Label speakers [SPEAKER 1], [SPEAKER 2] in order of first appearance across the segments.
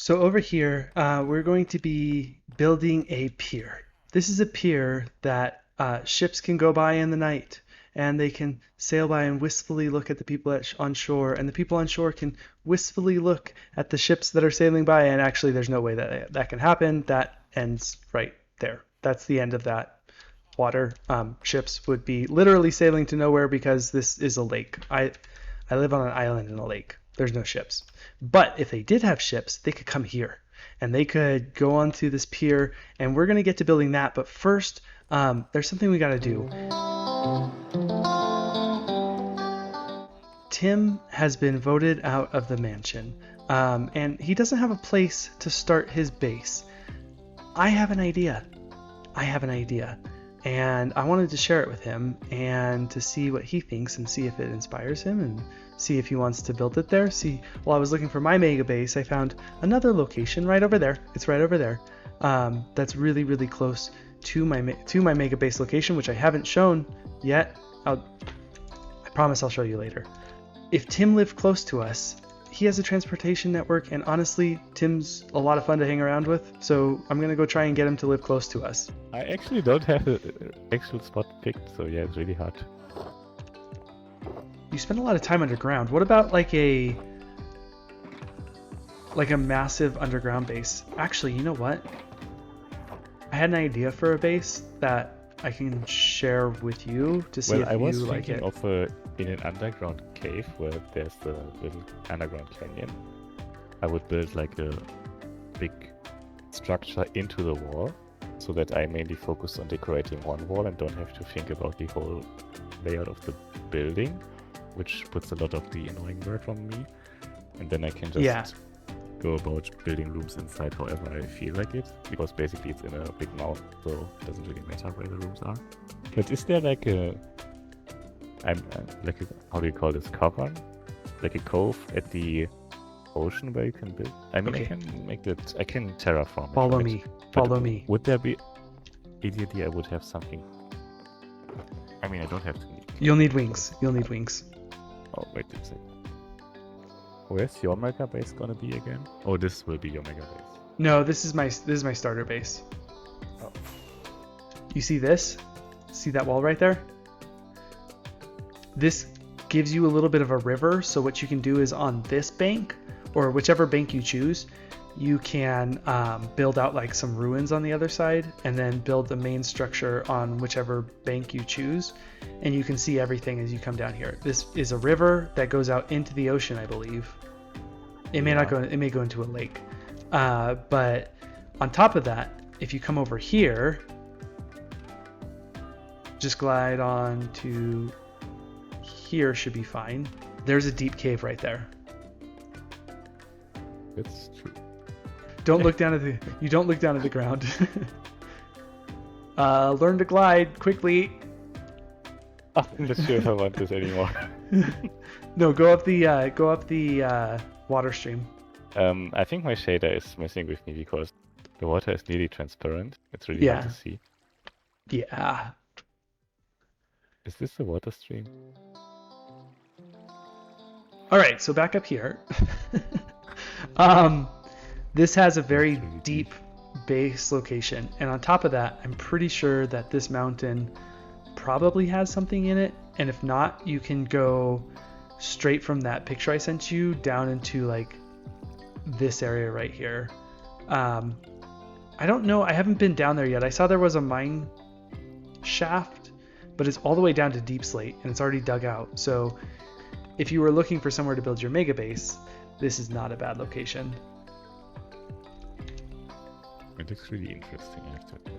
[SPEAKER 1] So over here, we're going to be building a pier. This is a pier that ships can go by in the night, and they can sail by and wistfully look at the people on shore, and the people on shore can wistfully look at the ships that are sailing by. And actually, there's no way that that can happen. That ends right there. That's the end of that water. Ships would be literally sailing to nowhere because this is a lake. I live on an island in a lake. There's no ships. But if they did have ships, they could come here and they could go onto this pier, and we're going to get to building that. But first, there's something we got to do. Tim has been voted out of the mansion, and he doesn't have a place to start his base. I have an idea. And I wanted to share it with him and to see what he thinks and see if it inspires him and see if he wants to build it there. See, while I was looking for my mega base, I found another location right over there. It's right over there. That's really, really close to my mega base location, which I haven't shown yet. I promise I'll show you later. If Tim lived close to us, he has a transportation network, and honestly, Tim's a lot of fun to hang around with, so I'm gonna go try and get him to live close to us.
[SPEAKER 2] I actually don't have an actual spot picked, so yeah, it's really hard.
[SPEAKER 1] You spend a lot of time underground. What about like a massive underground base? Actually, you know what? I had an idea for a base that I can share with you to see if
[SPEAKER 2] I was
[SPEAKER 1] you like
[SPEAKER 2] thinking
[SPEAKER 1] it.
[SPEAKER 2] of in an underground cave where there's the little underground canyon. I would build like a big structure into the wall so that I mainly focus on decorating one wall and don't have to think about the whole layout of the building, which puts a lot of the annoying work on me. And then I can just go about building rooms inside however I feel like it, because basically it's in a big mountain, so it doesn't really matter where the rooms are. But is there like how do you call this, cavern? Like a cove at the ocean where you can build? I mean,
[SPEAKER 1] Okay.
[SPEAKER 2] I can terraform it.
[SPEAKER 1] Follow
[SPEAKER 2] right?
[SPEAKER 1] me.
[SPEAKER 2] But
[SPEAKER 1] Follow me.
[SPEAKER 2] Would there be, ideally I would have something, I mean, I don't have to need.
[SPEAKER 1] You'll need wings.
[SPEAKER 2] Oh, wait a second. Where's your mega base gonna be again? Oh, this will be your mega base.
[SPEAKER 1] No, this is my starter base.
[SPEAKER 2] Oh.
[SPEAKER 1] You see this? See that wall right there? This gives you a little bit of a river, so what you can do is on this bank, or whichever bank you choose, you can build out like some ruins on the other side, and then build the main structure on whichever bank you choose, and you can see everything as you come down here. This is a river that goes out into the ocean, I believe. It may not go. It may go into a lake, but on top of that, if you come over here, just glide on to here, should be fine. There's a deep cave right there.
[SPEAKER 2] That's true.
[SPEAKER 1] Don't look down at the. You don't look down at the ground. Learn to glide quickly.
[SPEAKER 2] I'm not sure if I want this anymore.
[SPEAKER 1] No, go up the water stream.
[SPEAKER 2] I think my shader is messing with me because the water is nearly transparent. It's really hard to see.
[SPEAKER 1] Yeah.
[SPEAKER 2] Is this the water stream?
[SPEAKER 1] All right, so back up here. This has a very deep base location, and on top of that, I'm pretty sure that this mountain probably has something in it, and if not, you can go straight from that picture I sent you down into like this area right here. I don't know, I haven't been down there yet. I saw there was a mine shaft, but it's all the way down to deep slate and it's already dug out. So if you were looking for somewhere to build your mega base, this is not a bad location.
[SPEAKER 2] It looks really interesting, I have to admit.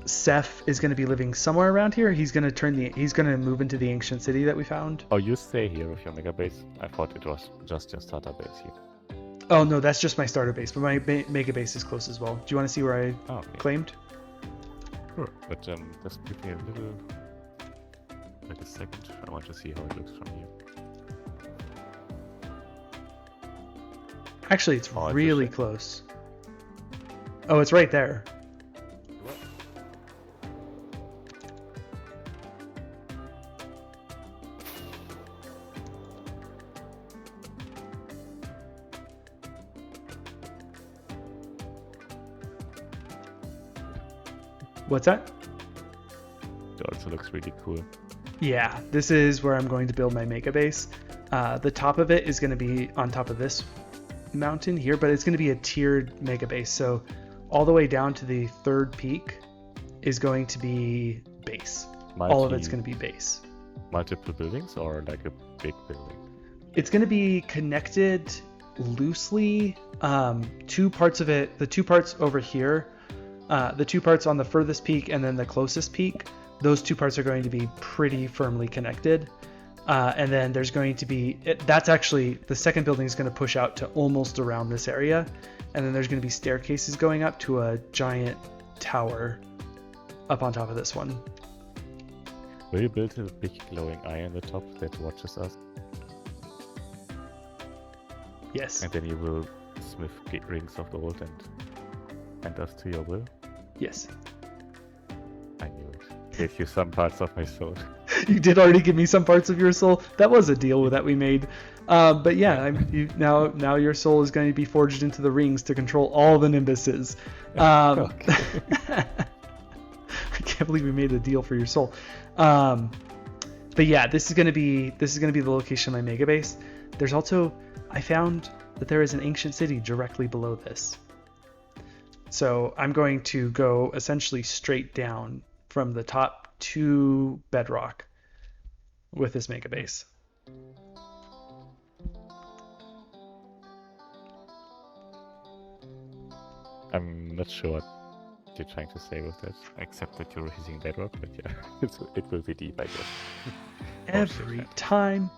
[SPEAKER 1] Seth is going to be living somewhere around here. He's going to move into the ancient city that we found.
[SPEAKER 2] Oh, you stay here with your mega base? I thought it was just your starter base here.
[SPEAKER 1] Oh no, that's just my starter base, but my mega base is close as well. Do you want to see where I claimed?
[SPEAKER 2] Sure, but just give me a little, like a second. I want to see how it looks from here.
[SPEAKER 1] Actually, it's really close. Oh, it's right there. What's that?
[SPEAKER 2] It also looks really cool.
[SPEAKER 1] Yeah, this is where I'm going to build my mega base. The top of it is going to be on top of this mountain here, but it's going to be a tiered mega base. So all the way down to the third peak is going to be base. All of it's going to be base.
[SPEAKER 2] Multiple buildings or like a big building?
[SPEAKER 1] It's going to be connected loosely. Two parts of it, the two parts over here, the two parts on the furthest peak and then the closest peak, those two parts are going to be pretty firmly connected. And then there's going to be, that's actually, the second building is going to push out to almost around this area. And then there's going to be staircases going up to a giant tower up on top of this one.
[SPEAKER 2] Will you build a big glowing eye on the top that watches us?
[SPEAKER 1] Yes.
[SPEAKER 2] And then you will smith rings of gold and us to your will?
[SPEAKER 1] Yes.
[SPEAKER 2] I knew it. Gave you some parts of my soul.
[SPEAKER 1] You did already give me some parts of your soul. That was a deal that we made. But yeah, now your soul is going to be forged into the rings to control all the Nimbuses. I can't believe we made a deal for your soul. But yeah, this is going to be the location of my mega base. There's also, I found that there is an ancient city directly below this. So I'm going to go essentially straight down from the top to bedrock with this mega base.
[SPEAKER 2] I'm not sure what you're trying to say with that, except that you're hitting bedrock, but yeah, it will be deep, I guess.
[SPEAKER 1] Every time.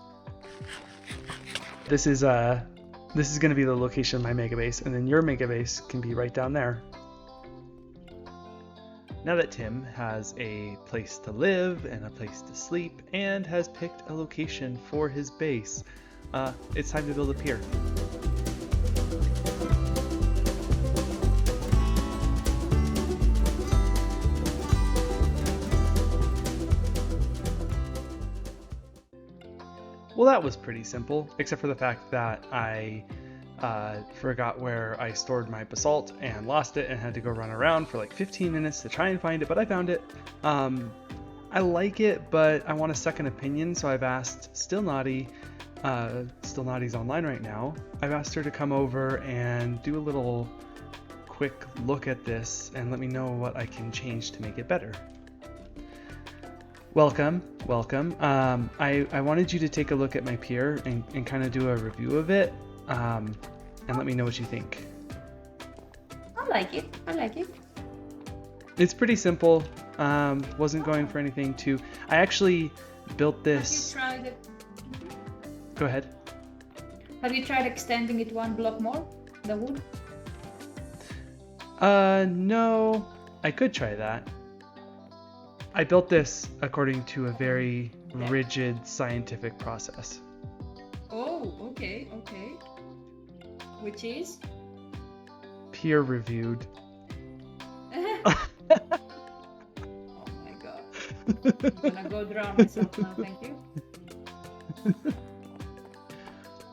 [SPEAKER 1] This is going to be the location of my mega base, and then your mega base can be right down there. Now that Tim has a place to live and a place to sleep and has picked a location for his base, it's time to build a pier. Well, that was pretty simple, except for the fact that I forgot where I stored my basalt and lost it and had to go run around for like 15 minutes to try and find it, but I found it. I like it, but I want a second opinion, so I've asked Still Naughty. Still Naughty's online right now. I've asked her to come over and do a little quick look at this and let me know what I can change to make it better. Welcome. I wanted you to take a look at my pier and kind of do a review of it, and let me know what you think.
[SPEAKER 3] I like it.
[SPEAKER 1] It's pretty simple. Wasn't going for anything too. I actually built this.
[SPEAKER 3] Have you tried it?
[SPEAKER 1] Go ahead.
[SPEAKER 3] Have you tried extending it one block more, the wood?
[SPEAKER 1] No. I could try that. I built this according to a very rigid scientific process.
[SPEAKER 3] Oh, okay. Which is?
[SPEAKER 1] Peer reviewed.
[SPEAKER 3] Oh my god. I'm gonna go drown myself now, thank you.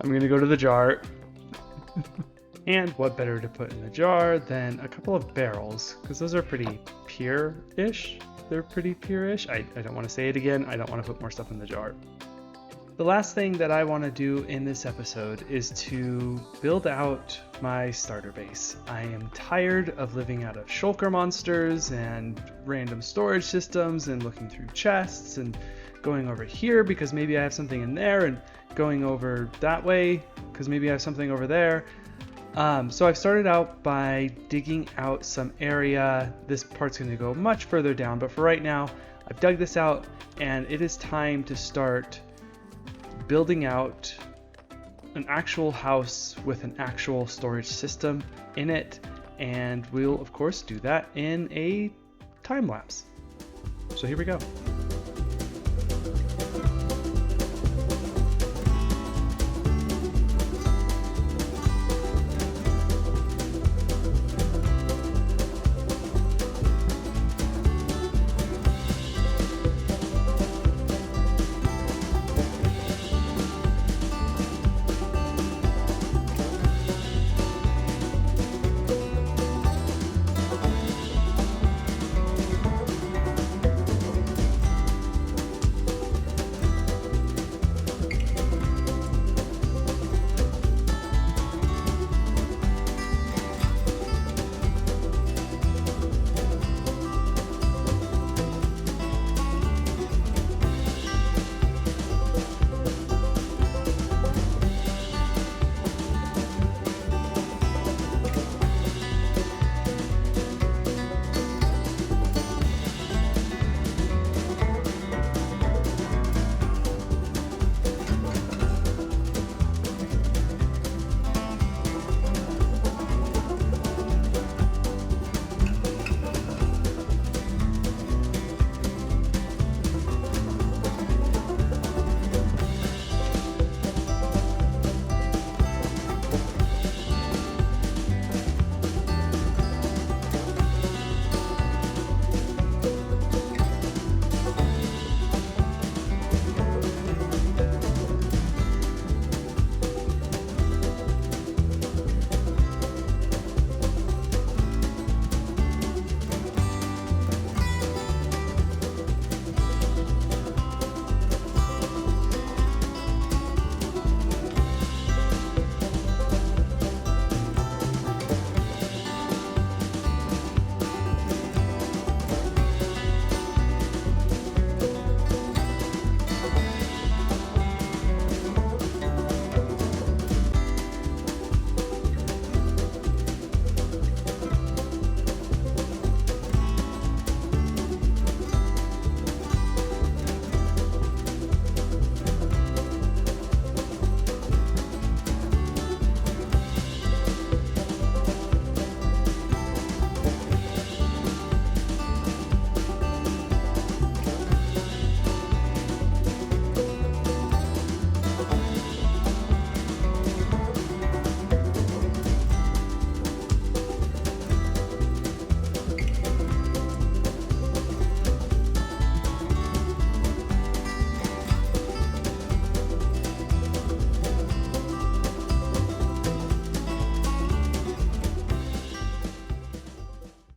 [SPEAKER 1] I'm gonna go to the jar. And what better to put in the jar than a couple of barrels, because those are pretty pure-ish. They're pretty pure-ish. I don't want to say it again. I don't want to put more stuff in the jar. The last thing that I want to do in this episode is to build out my starter base. I am tired of living out of shulker monsters and random storage systems and looking through chests and going over here because maybe I have something in there and going over that way because maybe I have something over there. So I've started out by digging out some area. This part's going to go much further down, but for right now, I've dug this out and it is time to start building out an actual house with an actual storage system in it. And we'll, of course, do that in a time lapse. So here we go.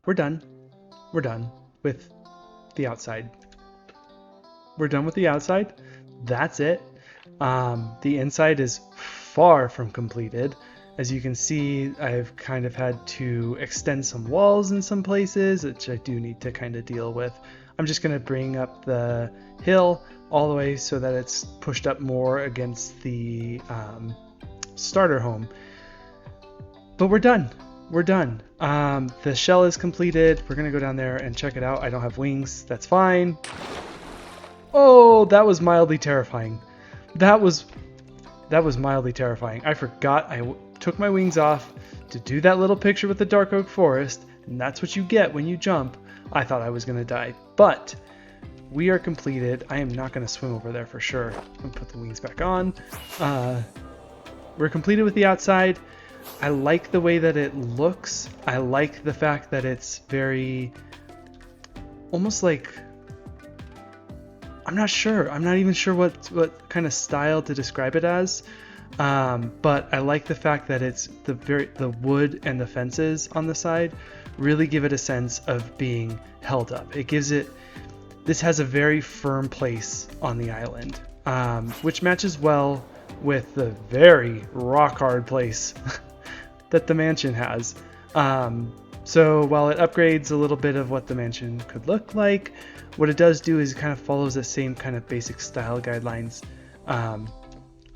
[SPEAKER 1] we're done. We're done with the outside. We're done with the outside. That's it. The inside is far from completed. As you can see, I've kind of had to extend some walls in some places, which I do need to kind of deal with. I'm just going to bring up the hill all the way so that it's pushed up more against the starter home. But we're done. We're done. The shell is completed. We're going to go down there and check it out. I don't have wings. That's fine. Oh, that was mildly terrifying. That was mildly terrifying. I forgot I took my wings off to do that little picture with the dark oak forest, and that's what you get when you jump. I thought I was going to die, but we are completed. I am not going to swim over there for sure. I'm going to put the wings back on. We're completed with the outside. I like the way that it looks. I like the fact that it's very almost like, I'm not sure. I'm not even sure what kind of style to describe it as. But I like the fact that it's the wood and the fences on the side really give it a sense of being held up. This has a very firm place on the island, which matches well with the very rock hard place that the mansion has. So while it upgrades a little bit of what the mansion could look like, what it does do is it kind of follows the same kind of basic style guidelines.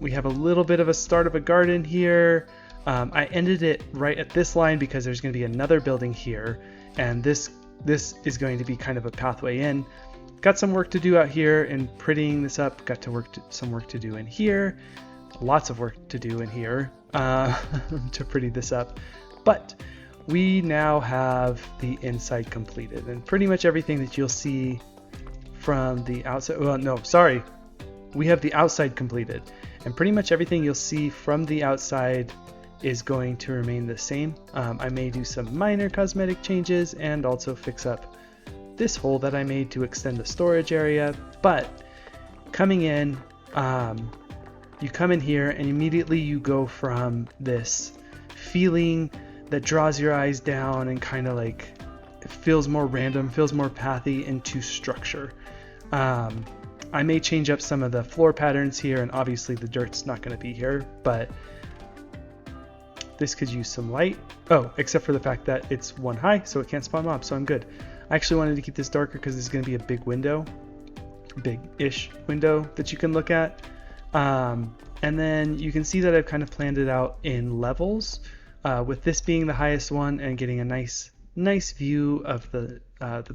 [SPEAKER 1] We have a little bit of a start of a garden here. I ended it right at this line because there's going to be another building here, and this is going to be kind of a pathway in. Got some work to do out here in prettying this up. Got some work to do in here. Lots of work to do in here to pretty this up. But we now have the inside completed, and pretty much everything that you'll see from the outside. Well, no, sorry. We have the outside completed, and pretty much everything you'll see from the outside is going to remain the same. I may do some minor cosmetic changes and also fix up this hole that I made to extend the storage area. But coming in, you come in here and immediately you go from this feeling that draws your eyes down and kind of like it feels more random, feels more pathy, into structure. I may change up some of the floor patterns here, and obviously the dirt's not going to be here, but this could use some light. Oh, except for the fact that it's one high, so it can't spawn mobs, so I'm good. I actually wanted to keep this darker because this is going to be a big window, big-ish window that you can look at. And then you can see that I've kind of planned it out in levels, with this being the highest one and getting a nice view of the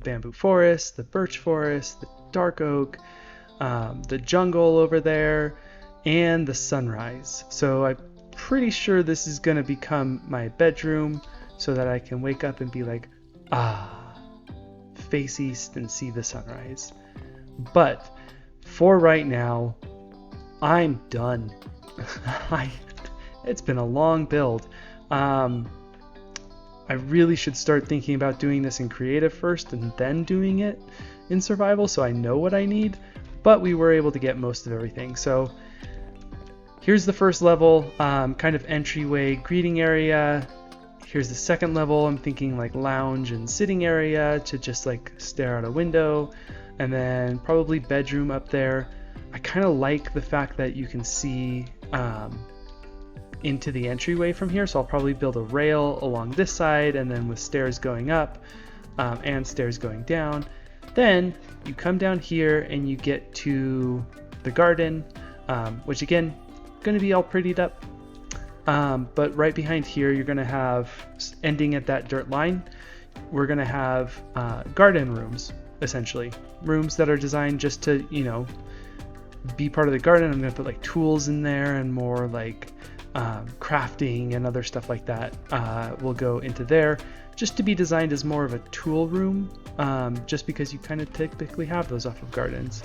[SPEAKER 1] bamboo forest, the birch forest, the dark oak, the jungle over there, and the sunrise. So I'm pretty sure this is going to become my bedroom so that I can wake up and be like, face east and see the sunrise. But for right now, I'm done. It's been a long build. I really should start thinking about doing this in creative first and then doing it in survival so I know what I need, but we were able to get most of everything. So here's the first level, kind of entryway greeting area. Here's the second level. I'm thinking like lounge and sitting area to just like stare out a window, and then probably bedroom up there. I kind of like the fact that you can see into the entryway from here, so I'll probably build a rail along this side, and then with stairs going up and stairs going down. Then you come down here and you get to the garden, which again, going to be all prettied up. But right behind here, you're going to have, ending at that dirt line, we're going to have garden rooms, essentially. Rooms that are designed just to, be part of the garden. I'm going to put like tools in there, and more like crafting and other stuff like that will go into there, just to be designed as more of a tool room, just because you kind of typically have those off of gardens.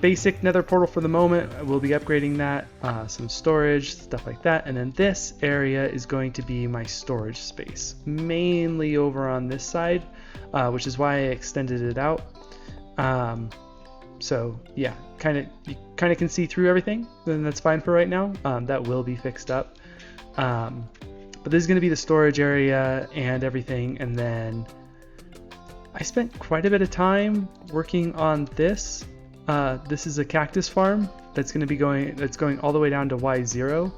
[SPEAKER 1] Basic nether portal for the moment. We'll be upgrading that, some storage, stuff like that. And then this area is going to be my storage space, mainly over on this side, which is why I extended it out. So yeah, you kind of can see through everything, then that's fine for right now. That will be fixed up. But But this is going to be the storage area and everything. And then I spent quite a bit of time working on this. This is a cactus farm that's going to be going all the way down to Y0.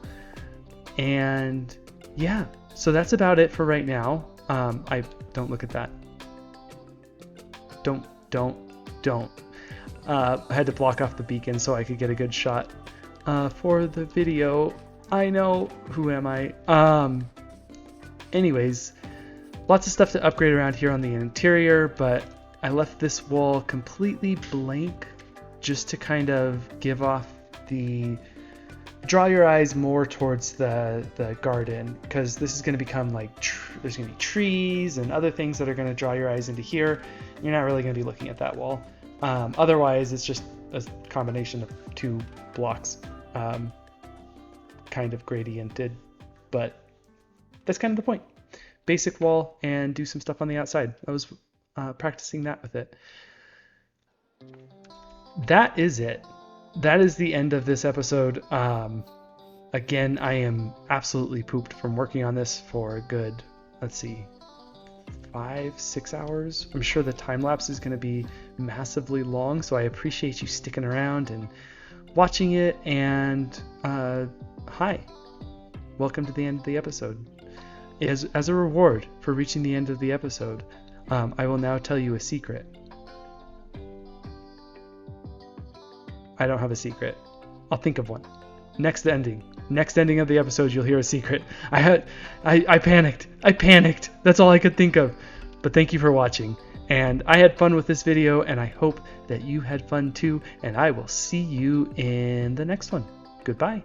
[SPEAKER 1] And yeah, so that's about it for right now. I don't look at that. Don't. I had to block off the beacon so I could get a good shot for the video. I know, who am I? Anyways, lots of stuff to upgrade around here on the interior, but I left this wall completely blank just to kind of give off draw your eyes more towards the garden, because this is going to become like there's going to be trees and other things that are going to draw your eyes into here. You're not really going to be looking at that wall. Otherwise, it's just a combination of two blocks, kind of gradiented, but that's kind of the point. Basic wall and do some stuff on the outside. I was practicing that with it. That is it. That is the end of this episode. Again, I am absolutely pooped from working on this for a good, let's see, 5-6 hours. I'm sure the time lapse is going to be massively long, so I appreciate you sticking around and watching it. And hi, welcome to the end of the episode. As a reward for reaching the end of the episode, I will now tell you a secret. I don't have a secret. I'll think of one. Next ending of the episode, you'll hear a secret. I panicked. That's all I could think of. But thank you for watching. And I had fun with this video, and I hope that you had fun too. And I will see you in the next one. Goodbye.